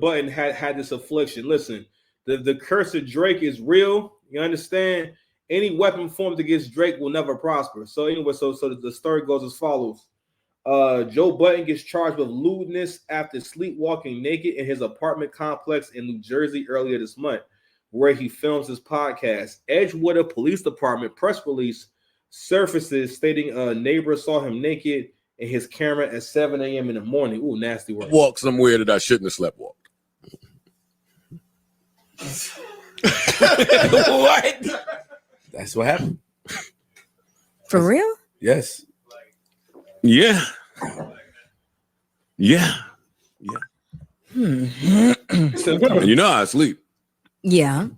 Budden had this affliction. Listen, the curse of Drake is real. You understand? Any weapon formed against Drake will never prosper. So anyway, so the story goes as follows. Joe Budden gets charged with lewdness after sleepwalking naked in his apartment complex in New Jersey earlier this month, where he films his podcast. Edgewater Police Department press release surfaces stating a neighbor saw him naked in his camera at 7 a.m. in the morning. Ooh, nasty work. Walk somewhere that I shouldn't have slept walked. What? That's what happened. For real? Yes. Yeah. Yeah. You know I sleep. Yeah.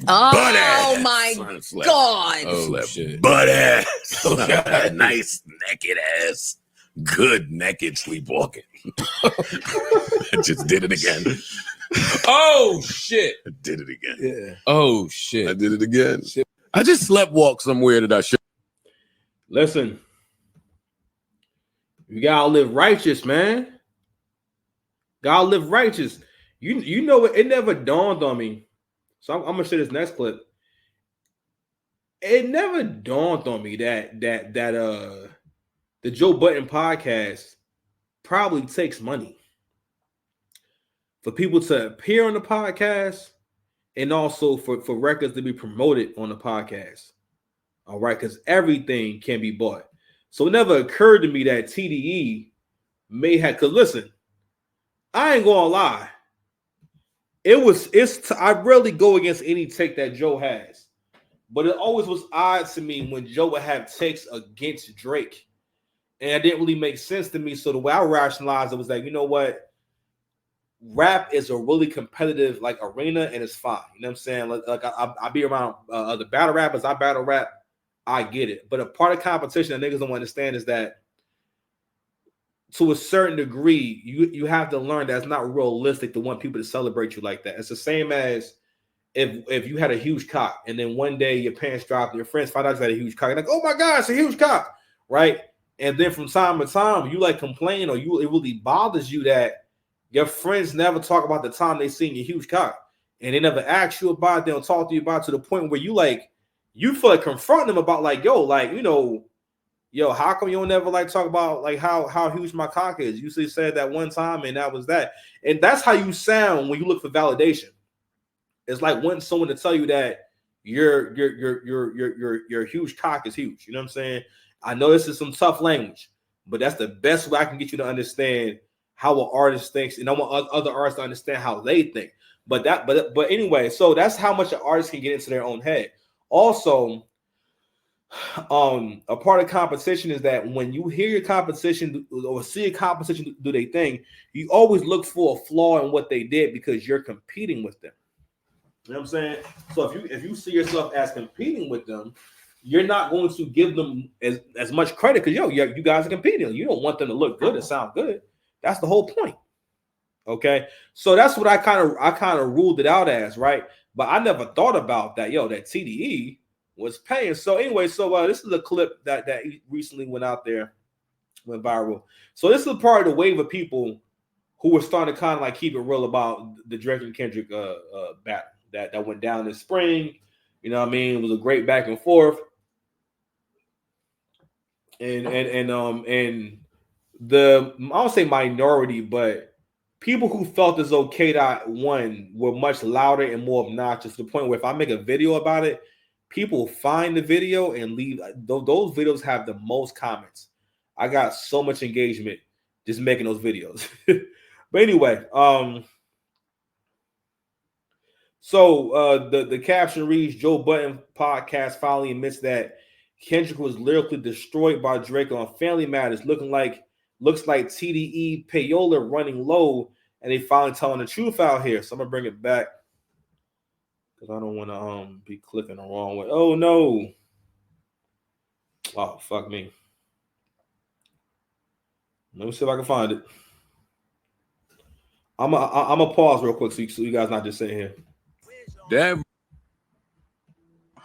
Oh Butt-ass. my Slept. God. Oh, shit. Butt ass. Nice naked ass. Good naked sleepwalking. I just did it again. Oh, shit. I did it again. Yeah. Oh, shit. I did it again. Shit. I just slept walk somewhere that I should. Listen, you gotta live righteous, man. Gotta live righteous. You know it never dawned on me. So I'm gonna show this next clip. It never dawned on me that the Joe Budden podcast probably takes money for people to appear on the podcast and also for records to be promoted on the podcast. All right, because everything can be bought. So it never occurred to me that TDE may have, because listen, I ain't gonna lie. I rarely go against any take that Joe has, but it always was odd to me when Joe would have takes against Drake. And it didn't really make sense to me. So the way I rationalized it was like, you know what? Rap is a really competitive like arena, and it's fine. You know what I'm saying? Like I be around other battle rappers. I battle rap. I get it. But a part of competition that niggas don't understand is that to a certain degree, you have to learn that it's not realistic to want people to celebrate you like that. It's the same as if you had a huge cock and then one day your parents dropped, your friends find out you had a huge cock. You're like, oh my God, it's a huge cock, right? And then from time to time, you like complain or it really bothers you that your friends never talk about the time they seen your huge cock. And they never ask you about it. They don't talk to you about it to the point where you feel like confronting them about like, yo, how come you don't never like talk about like how huge my cock is? You said that one time and that was that. And that's how you sound when you look for validation. It's like wanting someone to tell you that your huge cock is huge. You know what I'm saying? I know this is some tough language, but that's the best way I can get you to understand how an artist thinks, and I want other artists to understand how they think. But anyway, so that's how much an artist can get into their own head. Also, a part of competition is that when you hear your competition or see a competition do their thing, you always look for a flaw in what they did because you're competing with them. You know what I'm saying? So if you see yourself as competing with them, you're not going to give them as much credit because you guys are competing. You don't want them to look good and sound good. That's the whole point. Okay, so that's what I kind of ruled it out as, right? But I never thought about that. That TDE was paying. So anyway, this is a clip that recently went viral. So this is a part of the wave of people who were starting to kind of like keep it real about the Drake and Kendrick battle that went down this spring. You know what I mean? It was a great back and forth. And the I don't say minority, but people who felt as though K-Dot won were much louder and more obnoxious to the point where if I make a video about it, people find the video and leave. Those videos have the most comments. I got so much engagement just making those videos. But anyway, so the caption reads, Joe Budden podcast finally admits that Kendrick was lyrically destroyed by Drake on Family Matters, looks like TDE payola running low, and they finally telling the truth out here. So I'm gonna bring it back because I don't want to be clicking the wrong way. Oh no! Oh fuck me. Let me see if I can find it. I'm a pause real quick so you guys not just sitting here. Damn.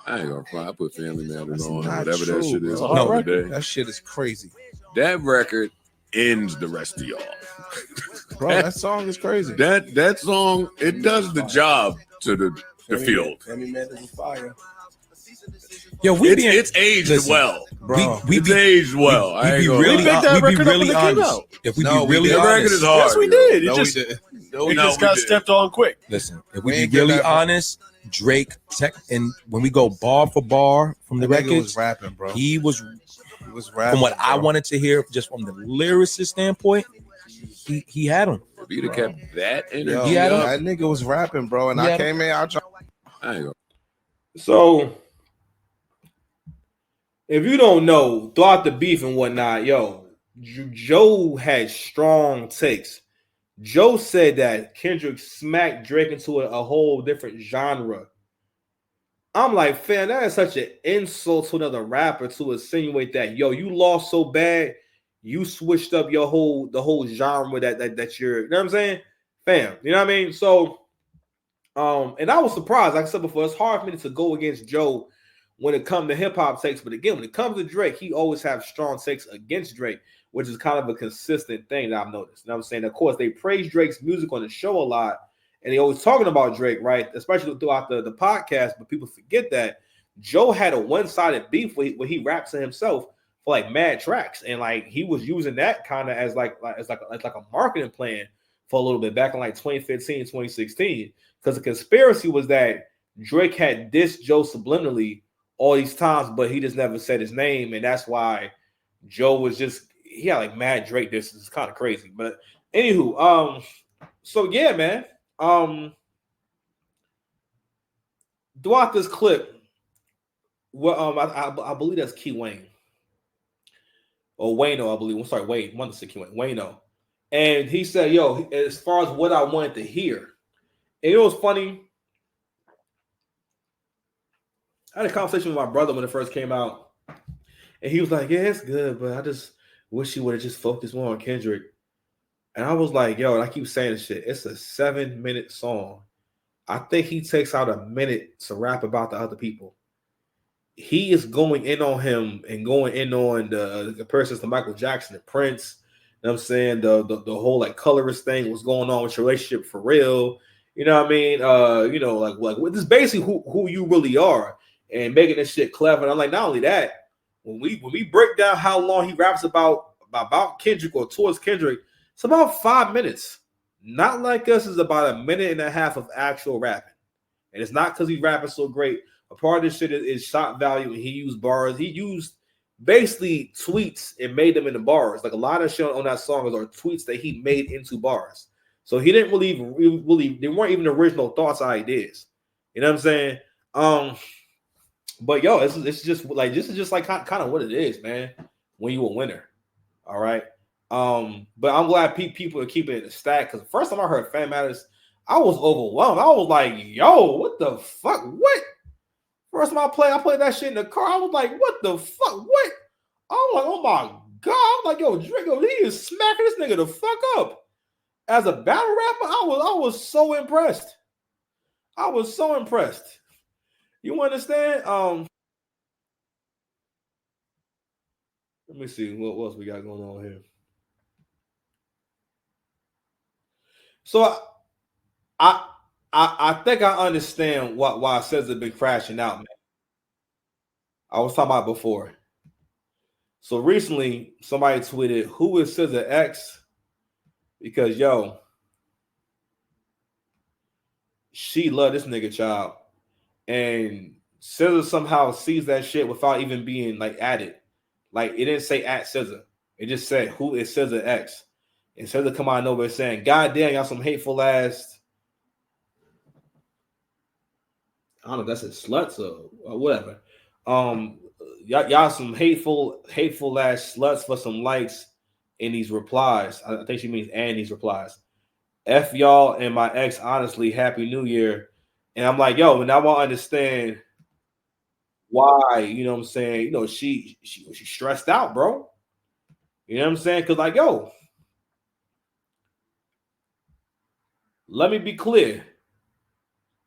I ain't gonna cry. I put Family Matters on whatever true, that shit is. No, Today. that shit is crazy. That record ends the rest of y'all. Bro, that song is crazy. That song, it does the job to the field. Femi Man is fire. Yo, It's aged well. Bro, we It's be aged well. I ain't gonna really, lie. we be really honest. If we No, be really That record honest, is hard. Yes, we yo. did. no, It we just, did. it No, just we got did. stepped on quick. listen, if We we be ain't get really that far. honest, Drake and when we go bar for bar from the That nigga records, was rapping, bro. he was He was rapping. from what I bro. wanted to hear, just from the lyricist standpoint, he had him. If you'd have kept that energy Yo, Yeah, up, that nigga was rapping, bro. And Yeah. I came in, I tried. I ain't gonna. So, if you don't know, throughout the beef and whatnot, yo, Joe had strong takes. Joe said that Kendrick smacked Drake into a whole different genre. I'm like, fam, that is such an insult to another rapper to insinuate that, yo, you lost so bad, you switched up the whole genre that you're, you know what I'm saying? Fam, you know what I mean? So, and I was surprised. Like I said before, it's hard for me to go against Joe when it comes to hip hop takes. But again, when it comes to Drake, he always has strong takes against Drake, which is kind of a consistent thing that I've noticed. You know what I'm saying? Of course, they praise Drake's music on the show a lot, and they always talking about Drake, right? Especially throughout the podcast, but people forget that Joe had a one-sided beef where he raps to himself for like mad tracks, and like he was using that kind of as like a marketing plan for a little bit back in like 2015, 2016. Because the conspiracy was that Drake had dissed Joe subliminally all these times, but he just never said his name, and that's why Joe was he had like mad Drake disses. It's kind of crazy, but anywho, so yeah, man. Throughout this clip, well, I believe that's Key Wayne or Wayno, I believe. I'm sorry, Wayne. One to say Key Wayne, Wayno, and he said, "Yo, as far as what I wanted to hear." And it was funny. I had a conversation with my brother when it first came out, and he was like, "Yeah, it's good, but I just wish he would have just focused more on Kendrick." And I was like, "Yo," and I keep saying this shit. It's a 7-minute song. I think he takes out a minute to rap about the other people. He is going in on him and going in on the comparisons to Michael Jackson and Prince. You know what I'm saying? The whole like colorist thing was going on with your relationship for real. You know what I mean? Like this is basically who you really are, and making this shit clever. And I'm like, not only that, when we break down how long he raps about Kendrick or towards Kendrick, it's about 5 minutes. Not like us is about 1.5 minutes of actual rapping, and it's not because he's rapping so great. A part of this shit is shot value, and he used bars. He used basically tweets and made them into bars. Like a lot of shit on that song are tweets that he made into bars. So he didn't really they weren't even original thoughts or ideas. You know what I'm saying? But yo, this is just like kind of what it is, man. When you a winner, all right. But I'm glad people are keeping it a stack, because the first time I heard Fan Matters, I was overwhelmed. I was like, yo, what the fuck? What? First time I played that shit in the car. I was like, what the fuck? What? I was like, oh my God. I was like, yo, Drake, he is smacking this nigga the fuck up. As a battle rapper, I was so impressed. I was so impressed. You understand? Let me see what else we got going on here. So I think I understand why SZA been crashing out, man. I was talking about before. So recently, somebody tweeted, "Who is SZA X?" Because yo, she loved this nigga child, and SZA somehow sees that shit without even being like added. Like it didn't say at SZA. It just said, "Who is SZA X?" And SZA come out of nowhere saying, "God damn, y'all some hateful ass." I don't know if that's a sluts or whatever. Y'all some hateful ass sluts for some likes in these replies. I think she means and these replies. F y'all and my ex, honestly, Happy New Year. And I'm like, yo, and I want to understand why, you know what I'm saying? You know, she stressed out, bro. You know what I'm saying? Because like, yo, let me be clear.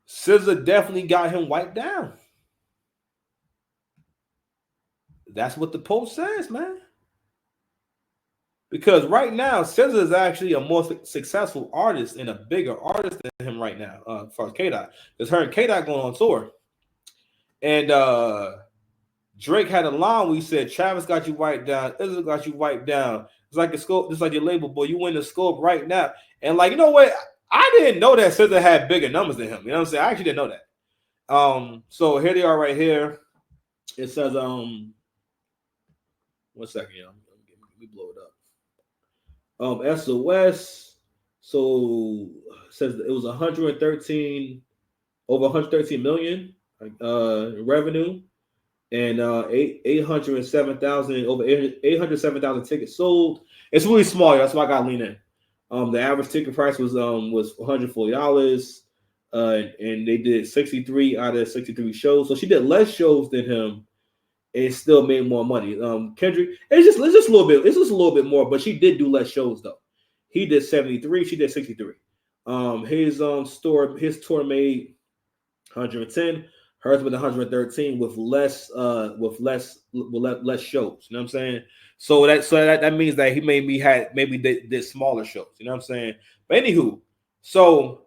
SZA definitely got him wiped down. That's what the post says, man. Because right now, SZA is actually a more successful artist and a bigger artist than him right now, as far as K-Dot. Because her and K-Dot going on tour. And Drake had a line where he said, Travis got you wiped down, SZA got you wiped down. It's like a scope, just like your label, boy. You win the scope right now. And like, you know what? I didn't know that SZA had bigger numbers than him. You know what I'm saying? I actually didn't know that. So here they are right here. It says, 1 second, y'all. Let me blow it up. SOS. So it says it was 113 million revenue, and 807,000 over 807,000 tickets sold. It's really small. That's why I got to lean in. The average ticket price was $140, and they did 63 out of 63 shows. So she did less shows than him, and still made more money. Kendrick, it's just a little bit. It's just a little bit more, but she did do less shows though. He did 73. She did 63. His tour made 110. Hers with 113 with less shows. You know what I'm saying? So that means that he maybe did smaller shows. You know what I'm saying? But anywho, so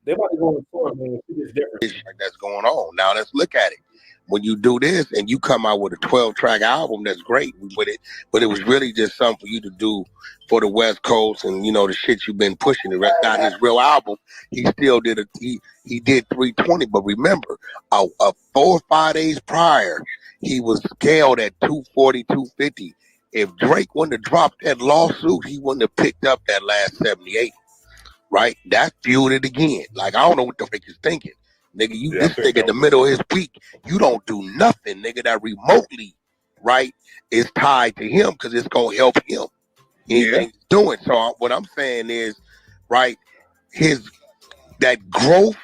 they about to go on tour, man. It's different. That's going on. Now let's look at it. When you do this and you come out with a 12-track album, that's great with it, but it was really just something for you to do for the West Coast, and you know the shit you've been pushing. The rest out his real album, he still did he did 320. But remember, 4 or 5 days prior, he was scaled at 240, 250. If Drake wouldn't have dropped that lawsuit, he wouldn't have picked up that last 78. Right? That fueled it again. Like, I don't know what the fuck he's thinking. Nigga, this nigga in the middle of his peak, you don't do nothing, nigga, that remotely, right, is tied to him, because it's going to help him. Anything he's doing. So what I'm saying is, right, that growth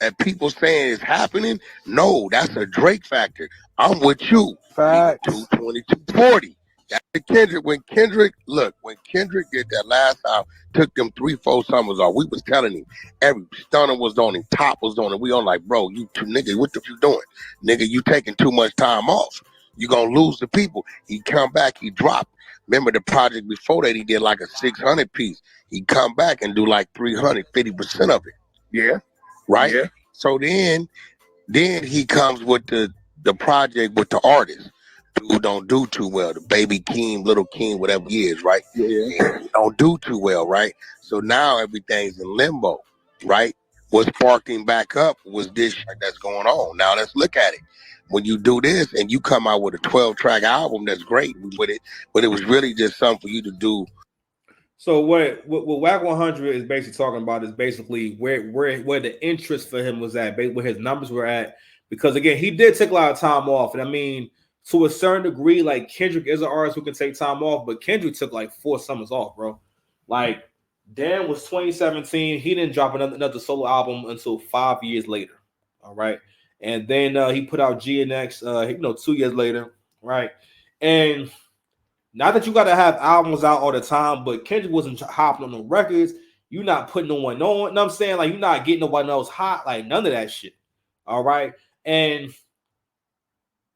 that people saying is happening, no, that's a Drake factor. I'm with you. Facts. 220, 240. That's the Kendrick. When Kendrick did that last album, took them 3-4 summers off. We was telling him every stunner was on him, top was on him. We on like, bro, you nigga, what the f you doing? Nigga, you taking too much time off. You gonna lose the people. He come back, he dropped. Remember the project before that, he did like a 600 piece. He come back and do like 350% of it. Yeah. Right? Yeah. So then he comes with the project with the artist who don't do too well, the Baby Keem, Little Keem, whatever he is, right? Yeah. Don't do too well, right? So now everything's in limbo, right? What's sparking back up was this that's going on. Now let's look at it. When you do this and you come out with a 12-track album, that's great with it, but it was really just something for you to do. So what WAC 100 is basically talking about is basically where the interest for him was at, where his numbers were at. Because again, he did take a lot of time off, and I mean, to a certain degree, like Kendrick is an artist who can take time off, but Kendrick took like 4 summers off, bro. Like, Dan was 2017. He didn't drop another solo album until 5 years later. All right. And then he put out GNX, 2 years later. Right. And not that you got to have albums out all the time, but Kendrick wasn't hopping on the records. You're not putting no one on. You know what I'm saying? Like, you're not getting nobody else hot. Like, none of that shit. All right. And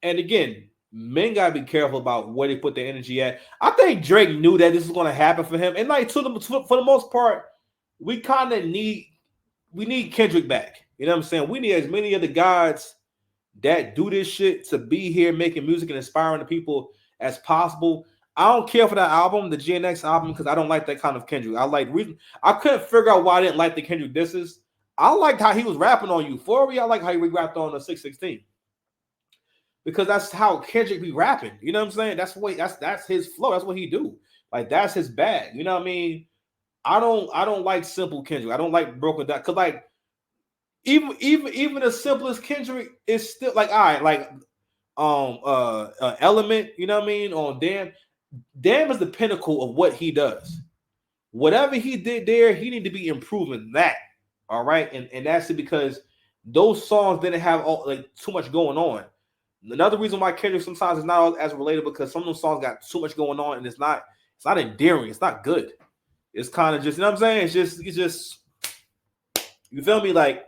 again, men gotta be careful about where they put their energy at. I think Drake knew that this was gonna happen for him, and like for the most part, we kind of need Kendrick back. You know what I'm saying? We need as many of the guys that do this shit to be here making music and inspiring the people as possible. I don't care for that album, the GNX album, because I don't like that kind of Kendrick. I couldn't figure out why I didn't like the Kendrick disses. I liked how he was rapping on Euphoria. I like how he rapped on the 616. Because that's how Kendrick be rapping. You know what I'm saying? That's his flow. That's what he do. Like, that's his bag. You know what I mean? I don't like simple Kendrick. I don't like broken down. Cause like even the simplest Kendrick is still like, all right, like Element, you know what I mean? On Damn. Damn is the pinnacle of what he does. Whatever he did there, he need to be improving that. All right. And that's it, because those songs didn't have too much going on. Another reason why Kendrick sometimes is not as relatable, because some of those songs got too much going on, and it's not endearing. It's not good. It's kind of just, you know what I'm saying? It's just, you feel me? Like,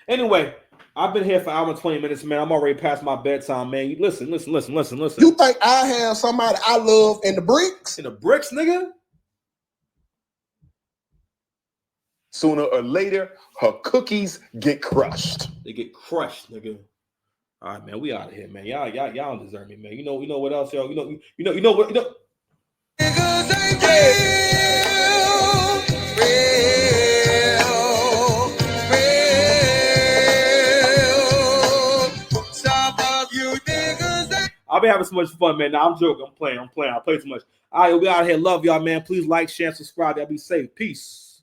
anyway, I've been here for an hour and 20 minutes, man. I'm already past my bedtime, man. You listen. You think I have somebody I love in the bricks? In the bricks, nigga? Sooner or later, her cookies get crushed. They get crushed, nigga. All right, man. We out of here, man. Y'all don't deserve me, man. You know what else, y'all? You know what? Niggas ain't real. Some of you niggas ain't. I've been having so much fun, man. Nah, I'm joking. I'm playing. I play too much. All right, we out here. Love y'all, man. Please like, share, subscribe. Y'all be safe. Peace.